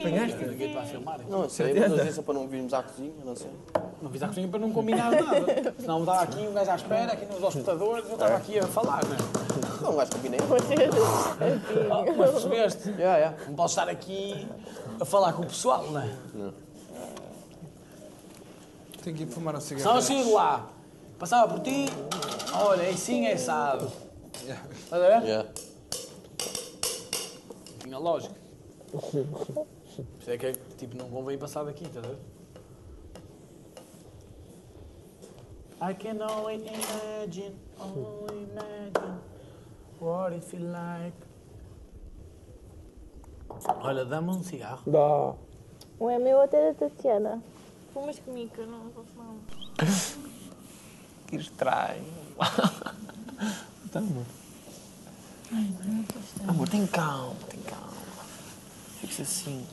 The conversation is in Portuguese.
Apanhaste? Ninguém está a filmar. Não sei, mas eu disse para não virmos à cozinha, não sei. Não fiz à cozinha para não combinar nada. Senão estava aqui um gajo à espera, aqui nos hospedadores, eu estava aqui a falar, não é? Não, acho que combinei. Mas percebeste? Yeah. Não posso estar aqui a falar com o pessoal, não é? Tenho que ir fumar um Estava cigarro. a sair de lá, passava por ti, olha, é sim, é assado. Estás a ver? Yeah. Tinha lógica. Isto é que tipo, não convém passar daqui, estás a ver? I can only imagine what it feel like. Olha, dá-me um cigarro. Dá. Um é meu, até da Tatiana. Fumas comigo, que eu não vou fumar. Que estranho. Tá, amor. Ai, não estou estranho. Amor, tem calma, tem calma. Fica assim.